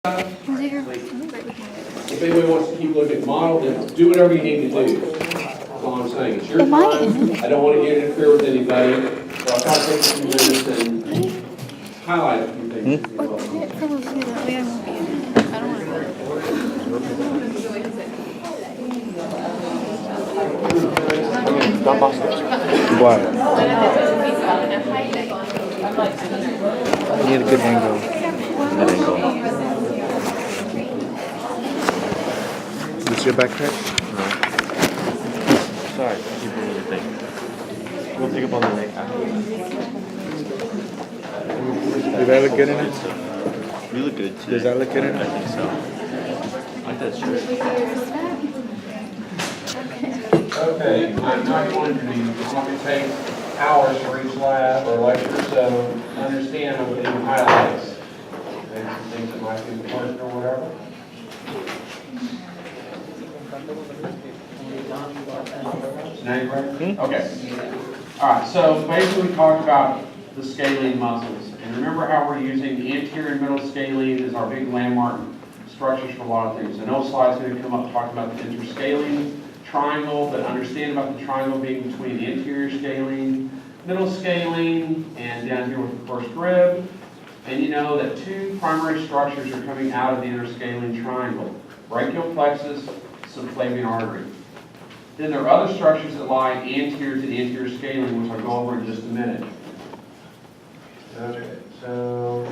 If anybody wants to keep looking at the model, then do whatever you need to do. That's all I'm saying. It's your time. I don't want to interfere with anybody. So I'll try to take a few minutes and highlight a few things. If you will. Why? You need a good angle. Good angle. This your backpack? No. Sorry, keep doing your thing. We'll pick up on the neck after. Does that look good in it? You look good too. Does that look good in I it? think so. I like that shirt. Okay, I'm not going to be, it's not going to take hours for each lab or lecture, so understand I'm getting highlights. Maybe some things that might be important or whatever. Okay. All right, so basically we talked about the scalene muscles. And remember how we're using the anterior and middle scalene as our big landmark structures for a lot of things. I know slide's going to come up talking about the interscalene triangle, but understand about the triangle being between the anterior scalene, middle scalene, and down here with the first rib. And you know that two primary structures are coming out of the interscalene triangle: brachial plexus, subclavian artery. Then there are other structures that lie anterior to the anterior scalene, which I'll go over in just a minute. Okay, so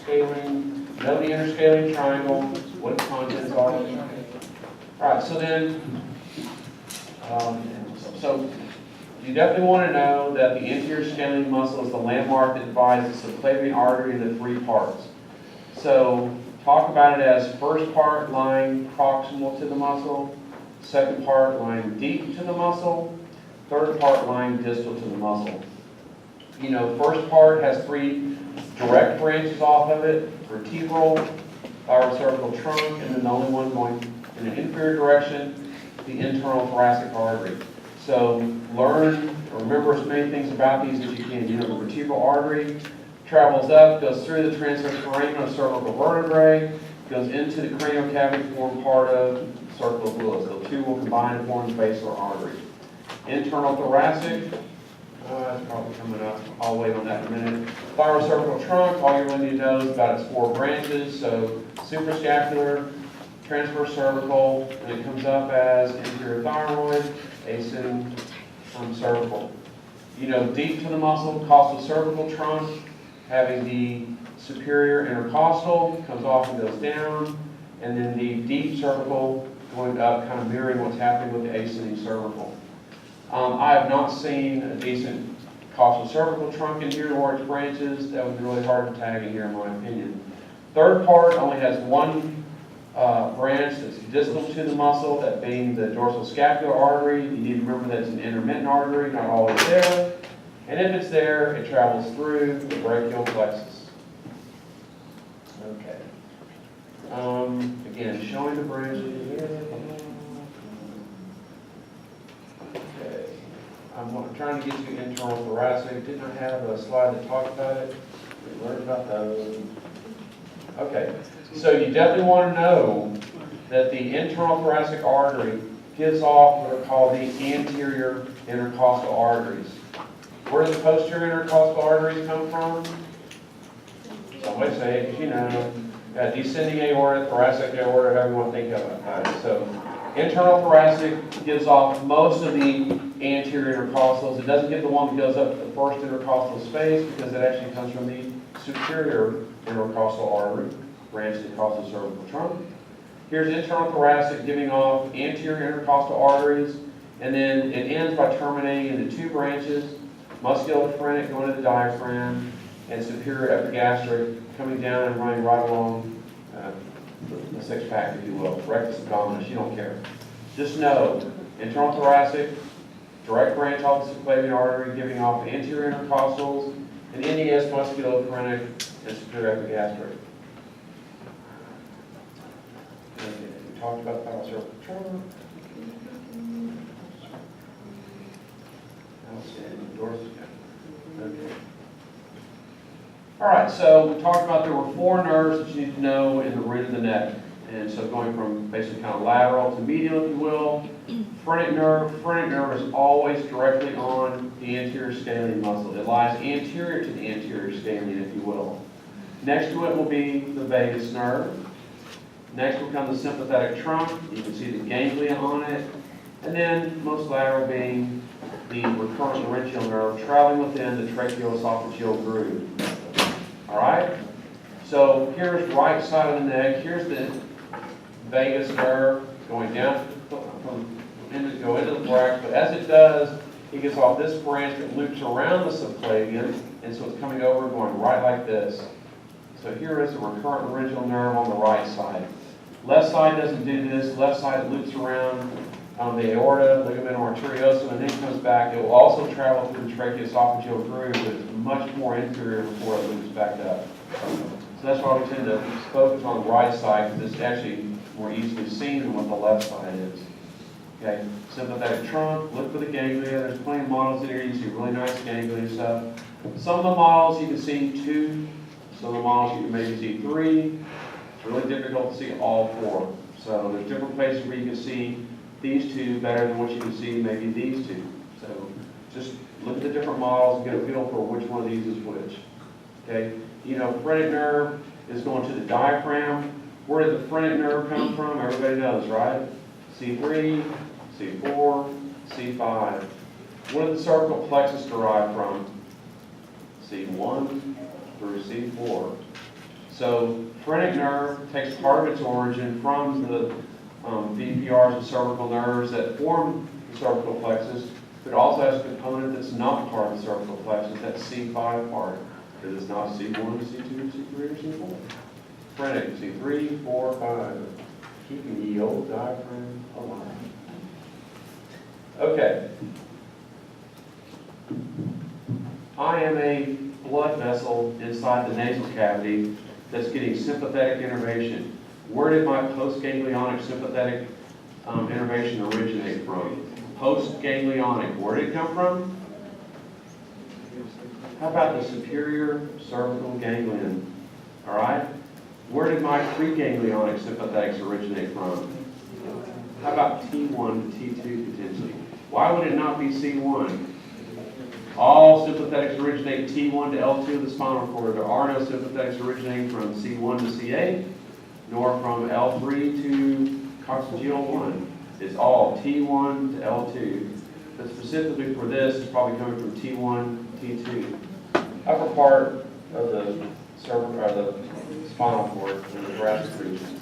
scaling, know the interscalene triangle, what its contents are. All right, so then, so you definitely want to know that the anterior scalene muscle is the landmark that divides the subclavian artery into three parts. So talk about it as first part lying proximal to the muscle, second part lying deep to the muscle, third part lying distal to the muscle. You know, first part has three direct branches off of it: vertebral, thyrocervical trunk, and then the only one going in an inferior direction, the internal thoracic artery. So learn or remember as many things about these as you can. You know, the vertebral artery travels up, goes through the transverse foramen of cervical vertebrae, goes into the cranial cavity to form part of cervical willis. The two will combine to form the basilar artery. Internal thoracic, that's probably coming up. I'll wait on that in a minute. Thyrocervical trunk, all you really need to know is about its four branches. So suprascapular, transverse cervical, and it comes up as inferior thyroid, ascending from cervical. You know, deep to the muscle, costal cervical trunk, having the superior intercostal, comes off and goes down, and then the deep cervical going up, kind of mirroring what's happening with the ascending cervical. I have not seen a decent costal cervical trunk in here or its branches. That would be really hard to tag in here, in my opinion. Third part only has one branch that's distal to the muscle, that being the dorsal scapular artery. You need to remember that it's an intermittent artery, not always there. And if it's there, it travels through the brachial plexus. Okay. Again, showing the branches here. Okay. I'm trying to get you internal thoracic. Didn't I have a slide that talked about it? We learned about those. Okay. So you definitely want to know that the internal thoracic artery gives off what are called the anterior intercostal arteries. Where do the posterior intercostal arteries come from? Somebody say it, because you know, descending aorta, thoracic aorta, however you want to think of it. So internal thoracic gives off most of the anterior intercostals. It doesn't get the one that goes up the first intercostal space, because it actually comes from the superior intercostal artery, branch of the costal cervical trunk. Here's internal thoracic giving off anterior intercostal arteries, and then it ends by terminating into two branches: musculophrenic going to the diaphragm, and superior epigastric coming down and running right along the six-pack, if you will, rectus abdominis. You don't care. Just know, internal thoracic, direct branch off the subclavian artery, giving off anterior intercostals, and NES musculophrenic and superior epigastric. Okay, we talked about thyrocervical trunk. Outstanding. Dorsal. Okay. All right, so we talked about there were 4 nerves that you need to know in the root of the neck. And so going from basically kind of lateral to medial, if you will. Phrenic nerve is always directly on the anterior scalene muscle. It lies anterior to the anterior scalene, if you will. Next to it will be the vagus nerve. Next will come the sympathetic trunk. You can see the ganglia on it. And then most lateral being the recurrent laryngeal nerve traveling within the tracheoesophageal groove. All right? So here's right side of the neck. Here's the vagus nerve going down go into the thorax. But as it does, it gets off this branch that loops around the subclavian. And so it's coming over going right like this. So here is the recurrent laryngeal nerve on the right side. Left side doesn't do this. Left side loops around the aorta, ligament arteriosum, and then comes back. It will also travel through the tracheoesophageal groove, but it's much more inferior before it loops back up. So that's why we tend to focus on the right side, because it's actually more easily seen than what the left side is. Okay, sympathetic trunk, look for the ganglia. There's plenty of models in here. You see really nice ganglia stuff. Some of the models you can see 2. Some of the models you can maybe see 3. It's really difficult to see all 4. So there's different places where you can see these 2 better than what you can see maybe these 2. So just look at the different models and get a feel for which one of these is which. Okay, you know, phrenic nerve is going to the diaphragm. Where did the phrenic nerve come from? Everybody knows, right? C3, C4, C5. Where did the cervical plexus derive from? C1 through C4. So phrenic nerve takes part of its origin from the VPRs and cervical nerves that form the cervical plexus, but also has a component that's not part of the cervical plexus, that C5 part. It is not C1, C2, C3, or C4. Phrenic, C3, 4, 5. Keeping the old diaphragm alive. Okay. I am a blood vessel inside the nasal cavity that's getting sympathetic innervation. Where did my postganglionic sympathetic innervation originate from? Postganglionic, where did it come from? How about the superior cervical ganglion? All right? Where did my preganglionic sympathetics originate from? How about T1 to T2 potentially? Why would it not be C1? All sympathetics originate T1 to L2 of the spinal cord. There are no sympathetics originating from C1 to C8, nor from L3 to coccygeal 1. It's all T1 to L2. But specifically for this, it's probably coming from T1 to T2. Upper part of the cervical, or the spinal cord in the thoracic region.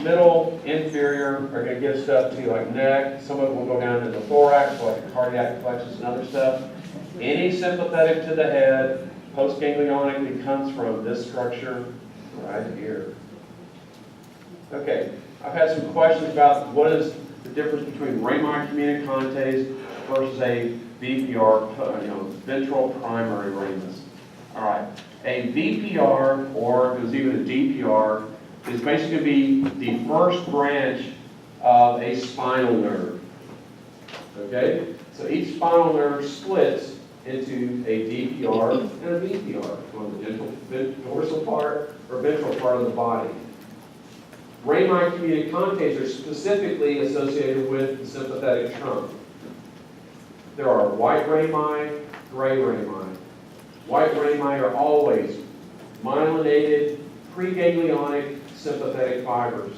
Middle, inferior are going to give stuff to you like neck. Some of it will go down to the thorax, like the cardiac plexus and other stuff. Any sympathetic to the head, postganglionically comes from this structure right here. Okay, I've had some questions about what is the difference between rami communicantes versus a VPR, ventral primary ramus. All right, a VPR, or there's even a DPR, is basically going to be the first branch of a spinal nerve. Okay, so each spinal nerve splits into a DPR and a VPR on the dorsal part or ventral part of the body. Rami communicantes are specifically associated with the sympathetic trunk. There are white rami, gray rami. White rami are always myelinated, preganglionic sympathetic fibers.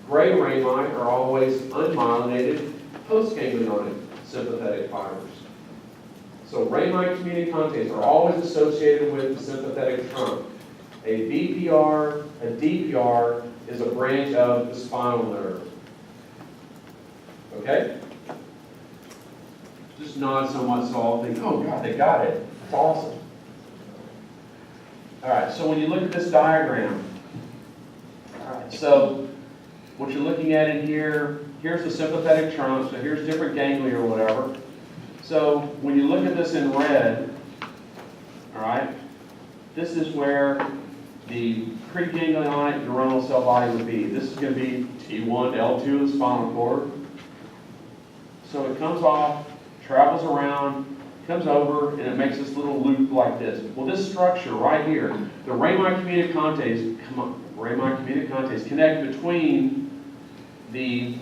Gray rami are always unmyelinated, postganglionic sympathetic fibers. So rami communicantes are always associated with the sympathetic trunk. A VPR, a DPR is a branch of the spinal nerve. Okay? Just nod somewhat so I'll think, oh God, they got it. It's awesome. All right, so when you look at this diagram, all right, so what you're looking at in here, here's the sympathetic trunk, so here's different ganglia or whatever. So when you look at this in red, all right, this is where the preganglionic neuronal cell body would be. This is going to be T1 to L2 of the spinal cord. So it comes off, travels around, comes over, and it makes this little loop like this. Well, this structure right here, the rami communicantes, rami communicantes connect between the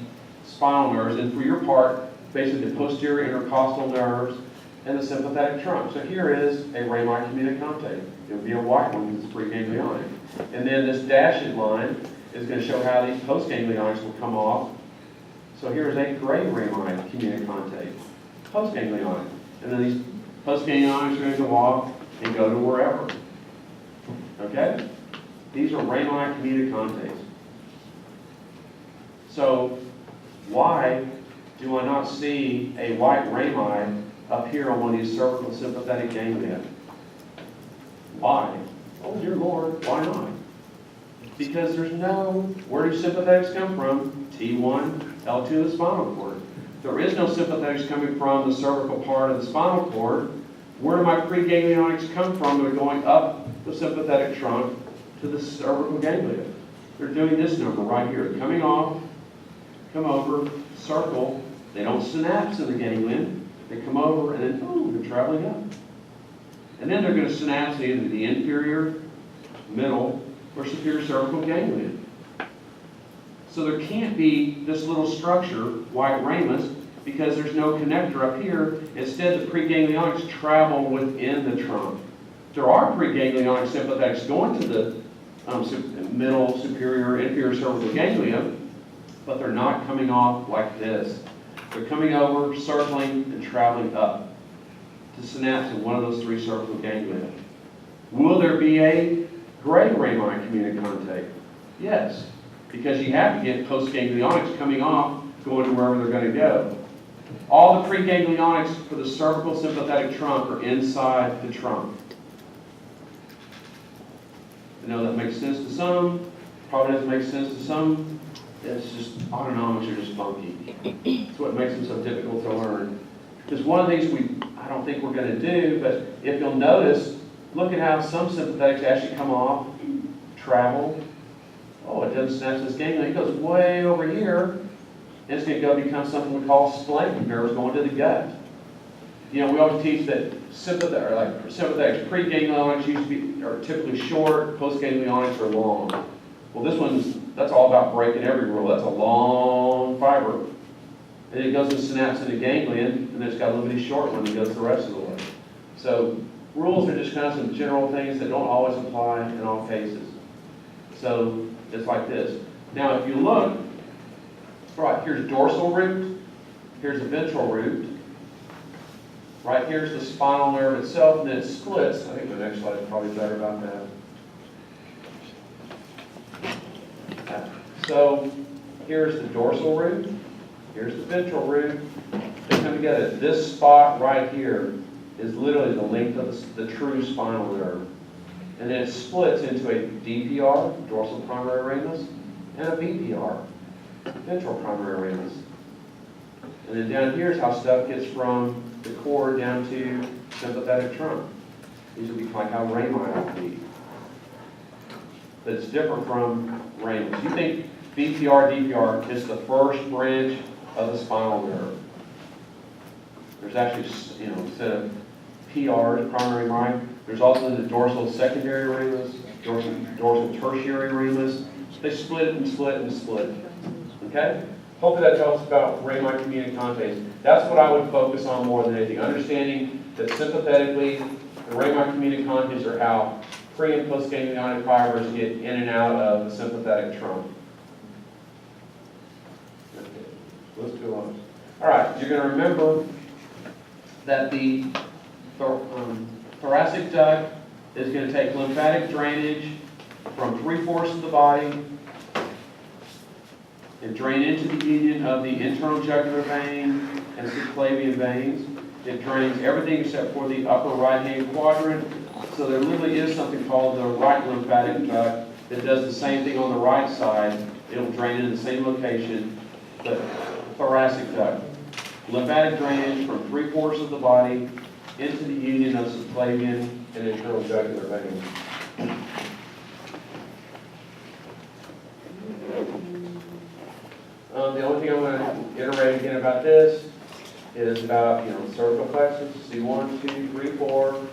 spinal nerves, and for your part, basically the posterior intercostal nerves and the sympathetic trunk. So here is a rami communicante. It would be a white one because it's preganglionic. And then this dashed line is going to show how these postganglionics will come off. So here's a gray rami communicante, postganglionic. And then these postganglionics are going to go off and go to wherever. Okay? These are rami communicantes. So why do I not see a white rami up here on one of these cervical sympathetic ganglia? Why? Oh dear Lord, why not? Because there's no, where do sympathetics come from? T1, L2 of the spinal cord. There is no sympathetics coming from the cervical part of the spinal cord. Where do my preganglionics come from? They're going up the sympathetic trunk to the cervical ganglia. They're doing this number right here. Coming off, come over, circle. They don't synapse in the ganglion. They come over and then, ooh, they're traveling up. And then they're going to synapse either the inferior, middle, or superior cervical ganglion. So there can't be this little structure, white ramus, because there's no connector up here. Instead, the preganglionics travel within the trunk. There are preganglionic sympathetics going to the middle, superior, inferior cervical ganglia, but they're not coming off like this. They're coming over, circling, and traveling up to synapse in one of those three cervical ganglia. Will there be a gray rami communicante? Yes, because you have to get postganglionics coming off, going to wherever they're going to go. All the preganglionics for the cervical sympathetic trunk are inside the trunk. I know that makes sense to some, probably doesn't make sense to some. It's just, autonomics are just funky. That's what makes them so difficult to learn. Because one of the things I don't think we're going to do, but if you'll notice, look at how some sympathetics actually come off, travel. Oh, it doesn't synapse this ganglia. It goes way over here. And it's going to go become something we call splanchnic nerves going to the gut. You know, we always teach that sympathetics, preganglionics are typically short, postganglionics are long. Well, this one's, that's all about breaking every rule. That's a long fiber. And it goes to synapse in the ganglion, and then it's got a little bitty short one that goes the rest of the way. So rules are just kind of some general things that don't always apply in all cases. So it's like this. Now, if you look, right, here's dorsal root, here's the ventral root. Right here's the spinal nerve itself, and then it splits. I think the next slide is probably better about that. So here's the dorsal root, here's the ventral root. They come together. This spot right here is literally the length of the true spinal nerve. And then it splits into a DPR, dorsal primary ramus, and a VPR, ventral primary ramus. And then down here is how stuff gets from the cord down to sympathetic trunk. These would be like how rami would be. But it's different from ramus. You think VPR, DPR is the first branch of the spinal nerve. There's actually, instead of PRs, primary rami, there's also the dorsal secondary ramus, dorsal tertiary ramus. They split and split and split. Okay? Hopefully that tells us about rami communicantes. That's what I would focus on more than anything. Understanding that sympathetically, the rami communicantes are how pre- and postganglionic fibers get in and out of the sympathetic trunk. Okay. Let's go on. All right, you're going to remember that the thoracic duct is going to take lymphatic drainage from 3/4 of the body and drain into the union of the internal jugular vein and subclavian veins. It drains everything except for the upper right-hand quadrant. So there literally is something called the right lymphatic duct that does the same thing on the right side. It'll drain in the same location, but thoracic duct. Lymphatic drainage from 3/4 of the body into the union of subclavian and internal jugular veins. The only thing I'm going to iterate again about this is about, cervical plexus, C1, 2, 3, 4.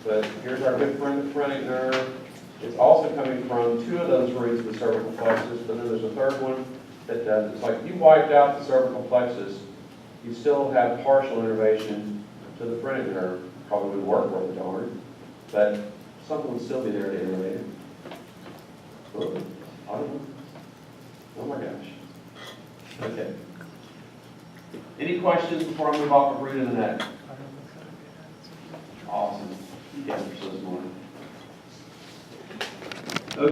But here's our good friend, the phrenic nerve. It's also coming from 2 of those roots of the cervical plexus, but then there's a third one that does. It's like if you wiped out the cervical plexus, you still have partial innervation to the phrenic nerve. Probably wouldn't work worth a darn, but something would still be there to innervate it. Oh, I don't know. Oh my gosh. Okay. Any questions before I move off of root of the neck? Awesome. Yeah.